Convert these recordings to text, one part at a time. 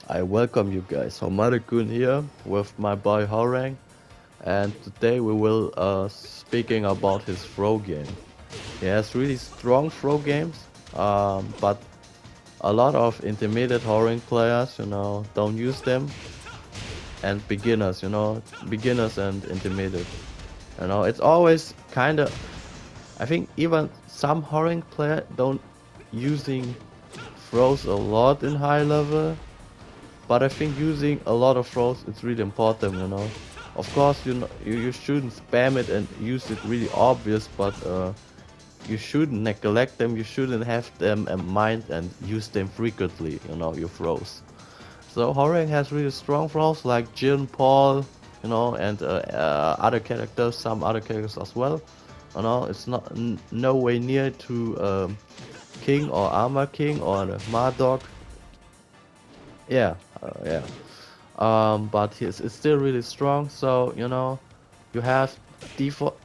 I welcome you guys. Hwoarang here with my boy Hwoarang, and today we will speaking about his throw game. He has really strong throw games, but a lot of intermediate Hwoarang players, don't use them, and beginners and intermediate. It's always kind of. I think even some Hwoarang player don't using throws a lot in high level. But I think using a lot of throws is really important. Of course, you shouldn't spam it and use it really obvious, but you shouldn't neglect them. You shouldn't have them in mind and use them frequently. Your throws. So Hwoarang has really strong throws like Jin, Paul, and other characters, some other characters as well. It's not no way near to King or Armor King or the Marduk. Yeah, yeah. But it's still really strong. So you have default.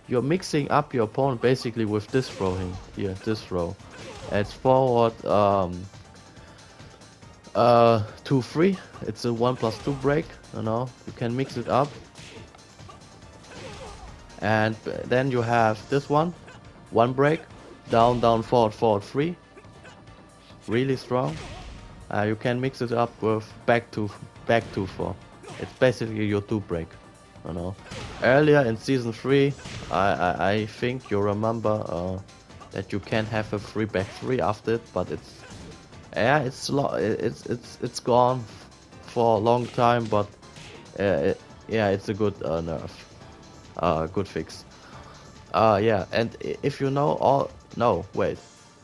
You're mixing up your opponent basically with this throwing here. This throw. It's forward 2-3. It's a 1+2 break. You can mix it up, and then you have this one break, down down forward forward 3. Really strong. You can mix it up with back to 4. It's basically your 2 break. Earlier in season 3, I think you remember that you can have a 3 back 3 after it, but it's gone for a long time. But yeah, it's a good nerf, good fix. Yeah, and if you know all, no, wait,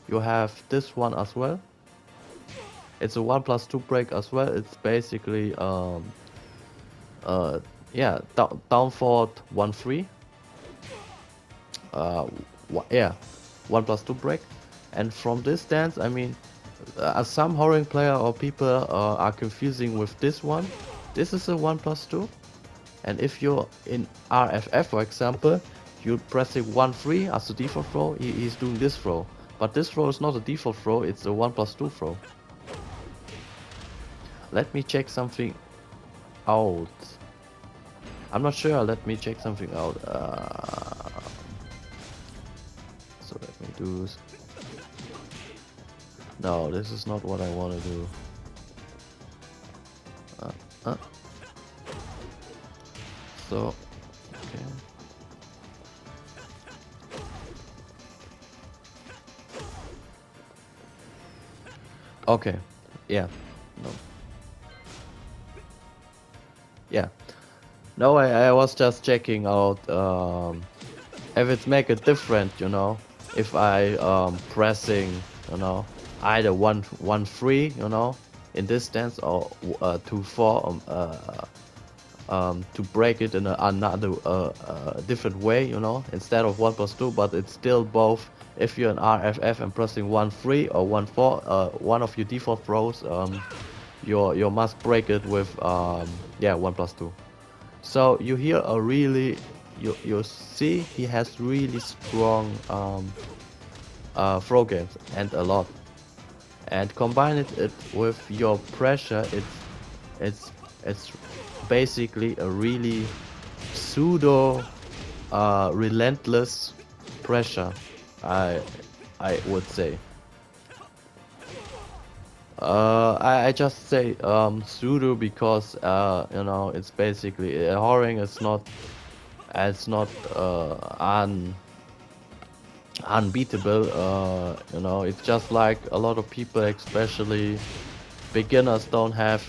you have this one as well. It's a 1+2 break as well. It's basically uh yeah, down forward 1-3. uh yeah, 1+2 break. And from this stance, I mean, some Hwoarang player or people are confusing with this one. This is a 1+2, and if you're in RFF, for example, you're pressing 1-3 as a default throw. He's doing this throw, but this throw is not a default throw, it's a 1+2 throw. Let me check something out. I'm not sure. Let me check something out. So let me do. No, this is not what I want to do. Uh. So, okay. Okay. Yeah. No. Yeah. No, I was just checking out if it make it different, if I pressing, either 1-3, in this stance, or 2-4, to break it in another different way, instead of 1+2, but it's still both. If you're an RFF and pressing 1-3 or 1-4, one of your default throws, you must break it with yeah, 1+2. So you hear a really, you see he has really strong throw games, and a lot. And combine it with your pressure, it's basically a really pseudo relentless pressure, I would say. I just say pseudo because it's basically Hwoarang is not, unbeatable. It's just like a lot of people, especially beginners, don't have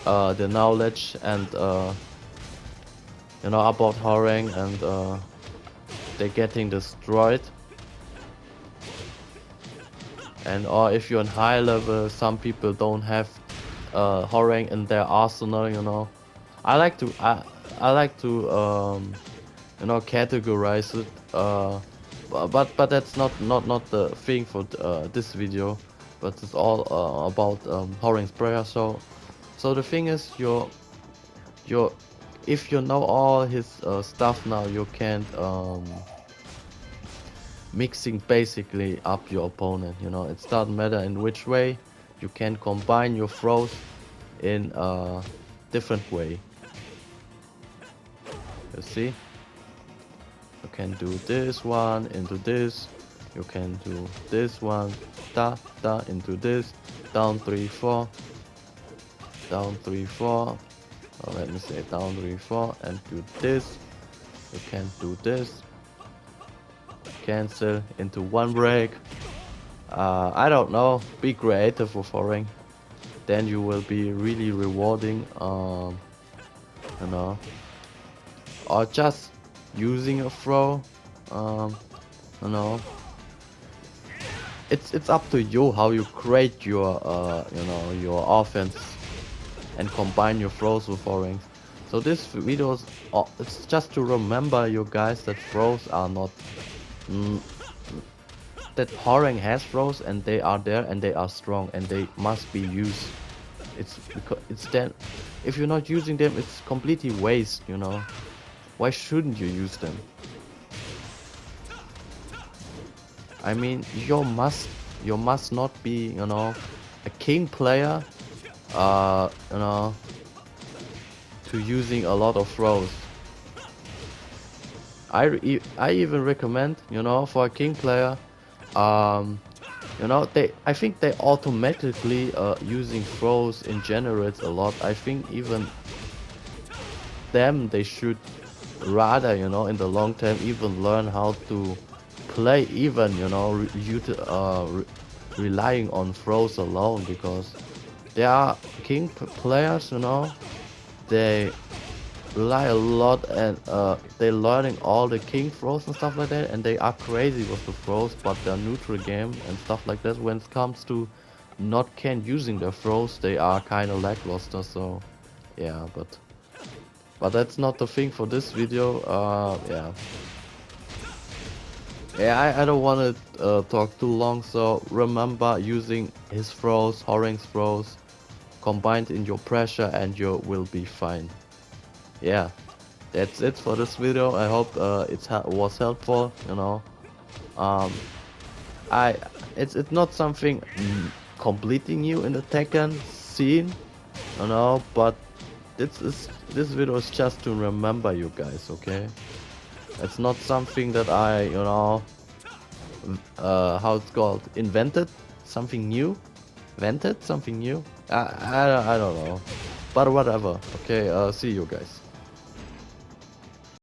the knowledge and about Hwoarang, and they're getting destroyed. And or if you're on high level, some people don't have Hwoarang in their arsenal. I like to categorize it, but that's not the thing for this video. But it's all about Hwoarang's prayer. So the thing is, if you know all his stuff now, you can't mixing basically up your opponent. You know, it doesn't matter in which way. You can combine your throws in a different way. You see? You can do this one into this. You can do this one, da da into this, down 3 4, down 3 4. Or let me say down 3 4 and do this. You can do this. Cancel into one break. I don't know. Be creative with Hwoarang. Then you will be really rewarding. You know, or just using a throw. You know, it's up to you how you create your you know, your offense and combine your throws with Hwoarang. So this video is it's just to remember you guys that throws are not that Hwoarang has throws and they are there and they are strong and they must be used. It's because it's then if you're not using them, it's completely waste. You know, why shouldn't you use them? I mean, you must not be, you know, a king player, you know, to using a lot of throws. I even recommend, you know, for a king player, you know, I think they automatically using throws in generates a lot. I think even they should rather, you know, in the long term even learn how to play, even, you know, relying on throws alone, because there are king players, you know, they rely a lot and they're learning all the king throws and stuff like that, and they are crazy with the throws, but their neutral game and stuff like that, when it comes to not can using their throws, they are kind of lackluster. So yeah, but that's not the thing for this video. I don't want to talk too long, so remember using his throws, Hwoarang's throws, combined in your pressure, and you will be fine. Yeah, that's it for this video. I hope it was helpful. You know, it's not something completely new in the Tekken scene, you know, but this video is just to remember you guys, okay? It's not something that I, you know, how it's called, invented something new, I don't know, but whatever. Okay, see you guys.